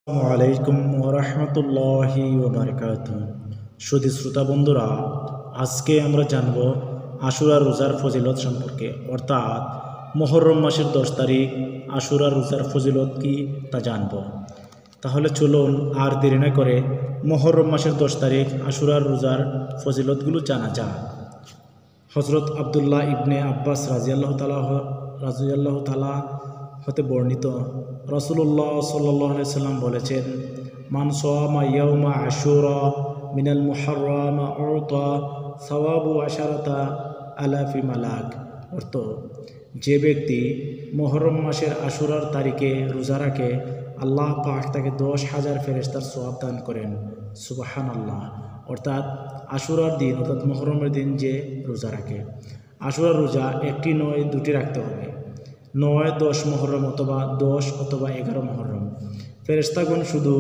আসসালামু আলাইকুম ওয়া রাহমাতুল্লাহি ওয়া বারাকাতুহু। সুধী শ্রোতা বন্ধুরা, আজকে আমরা জানব আশুরা রোজার ফজিলত সম্পর্কে, অর্থাৎ মুহররম মাসের 10 তারিখ আশুরা রোজার ফজিলত কি তা জানব। তাহলে চলুন আর দেরি না করে মুহররম মাসের 10 তারিখ আশুরার রোজার ফজিলতগুলো জানা যাক। হযরত আব্দুল্লাহ ইবনে আব্বাস রাদিয়াল্লাহু তাআলা হতে বর্ণিত, রাসূলুল্লাহ সাল্লাল্লাহু আলাইহি সাল্লাম বলেছেন, মান সাওয়ামা ইয়াউমা আশুরা মিনাল মুহররম উতা সাওয়াবু আশারাতা আলাফি মালাক। অর্থ, যে ব্যক্তি মুহররম মাসের আশুরার তারিখে রোজা রাখে, আল্লাহ পাক তাকে 10,000 ফেরেশতার সওয়াব দান করেন। সুবহানাল্লাহ। অর্থাৎ আশুরার দিন, অর্থাৎ মুহররমের দিন যে রোজা রাখে, আশুরার রোজা একটি নয়, দুটি রাখতে হবে। 9, 10 মুহররম অথবা 10 অথবা 11 মুহররম। ফেরেশতাগণ শুধু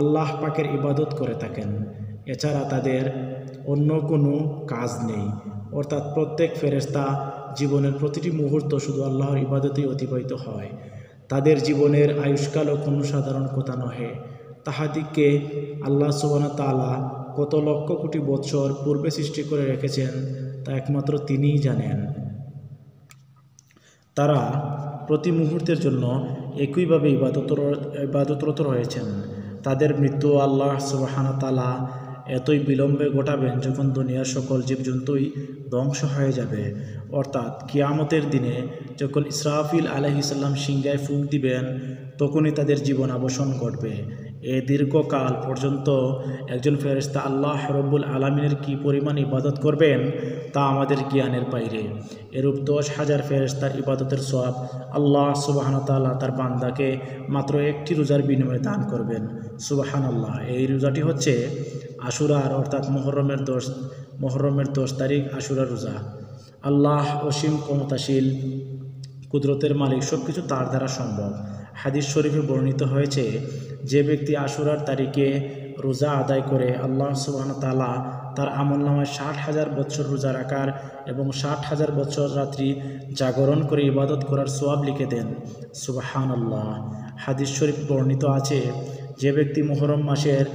আল্লাহ পাকের ইবাদত করে থাকেন, এছাড়া তাদের অন্য কোনো কাজ নেই। অর্থাৎ প্রত্যেক ফেরেশতা জীবনের প্রতিটি মুহূর্ত শুধু আল্লাহর ইবাদতেই অতিবাহিত হয়। তাদের জীবনের আয়ুষ্কালও কোনো সাধারণ কথা নহে। তাহাদিগকে আল্লাহ সুবহানাহু ওয়া তাআলা কত লক্ষ কোটি বৎসর পূর্বে সৃষ্টি করে রেখেছেন তা একমাত্র তিনিই জানেন। তারা প্রতি মুহূর্তের জন্য একইভাবে ইবাদতরত রয়েছেন। তাদের মৃত্যু আল্লাহ সুবহানাহু ওয়া তাআলা এতই বিলম্বে ঘটাবেন যখন দুনিয়ার সকল জীবজন্তুই ধ্বংস হয়ে যাবে। অর্থাৎ কিয়ামতের দিনে যখন ইসরাফিল আলাইহিস সালাম সিংহায় ফুঁক দিবেন, তখনই তাদের জীবন অবসান ঘটবে। এই দীর্ঘকাল পর্যন্ত একজন ফেরেশতা আল্লাহ রব্বুল আলামিনের কি পরিমাণ ইবাদত করবেন তা আমাদের জ্ঞানের বাইরে। এরূপ 10,000 ফেরেশতার ইবাদতের সওয়াব আল্লাহ সুবহানাহু ওয়া তাআলা তার বান্দাকে মাত্র একটি রোজার বিনিময়ে দান করবেন। সুবহানাল্লাহ। এই রোজাটি হচ্ছে আশুরার, অর্থাৎ মুহররমের 10 তারিখ আশুরার রোজা। আল্লাহ অসীম ক্ষমতাশীল, কুদরতের মালিক, সব কিছু তার দ্বারা সম্ভব। হাদিস শরীফে বর্ণিত হয়েছে, যে ব্যক্তি আশুরার তারিখে রোজা আদায় করে, আল্লাহ সুবহানাহু ওয়া তাআলা তার আমলনামায় 60,000 বছর রোজা রাখার এবং 60,000 বছর রাত্রি জাগরণ করে ইবাদত করার সওয়াব লিখে দেন। সুবহানাল্লাহ। হাদিস শরীফ বর্ণিত আছে, যে ব্যক্তি মুহররম মাসের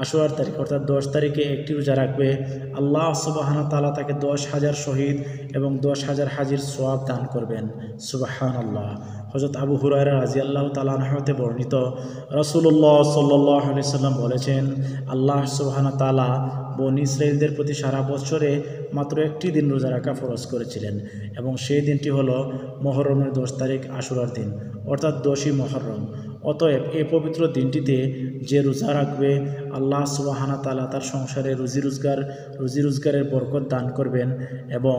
আশুরার তারিখ অর্থাৎ 10 তারিখে একটি রোজা রাখবে, আল্লাহ সুবহানাহু ওয়া তাআলা তাকে 10,000 শহীদ এবং 10,000 হাজির সওয়াব দান করবেন। সুবহানাল্লাহ। হযরত আবু হুরায়রা রাদিয়াল্লাহু তাআলা আনহু হতে বর্ণিত, রাসূলুল্লাহ সাল্লাল্লাহু আলাইহি সাল্লাম বলেছেন, আল্লাহ সুবহানাহু ওয়া তাআলা বনী ইসরাঈলদের প্রতি সারা বছরে মাত্র একটি দিন রোজা রাখা ফরজ করেছিলেন, এবং সেই দিনটি হলো মুহররমের 10 তারিখ আশুরার দিন, অর্থাৎ 10ই মুহররম। অতএব এই পবিত্র দিনটিতে যে রোজা রাখবে, আল্লাহ সুবহানাহু ওয়া তাআলা তার সংসারে রুজি রোজগারের বরকত দান করবেন, এবং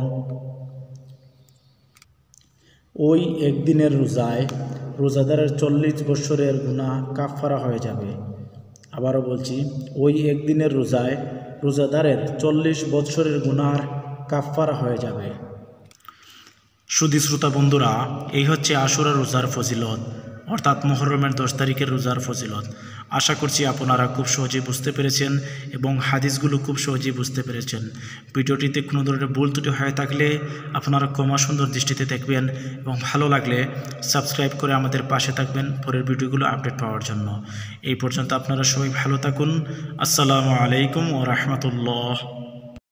ওই একদিনের রোজায় রোজাদারের 40 বছরের গুনাহ কাফফারা হয়ে যাবে। আবারও বলছি, ওই একদিনের রোজায় রোজাদারের 40 বছরের গুনার কাফফারা হয়ে যাবে। সুধী শ্রোতা বন্ধুরা, এই হচ্ছে আশুরা রোজার ফজিলত, অর্থাৎ মুহররমের 10 তারিখের রোজার ফজিলত। আশা করছি আপনারা খুব সহজেই বুঝতে পেরেছেন এবং হাদিসগুলো খুব সহজেই বুঝতে পেরেছেন। ভিডিওটিতে কোনো ধরনের ভুল ত্রুটি হয়ে থাকলে আপনারা ক্ষমা সুন্দর দৃষ্টিতে দেখবেন, এবং ভালো লাগলে সাবস্ক্রাইব করে আমাদের পাশে থাকবেন পরের ভিডিওগুলো আপডেট পাওয়ার জন্য। এই পর্যন্ত আপনারা সবাই ভালো থাকুন। আসসালামু আলাইকুম ওয়া রাহমাতুল্লাহ।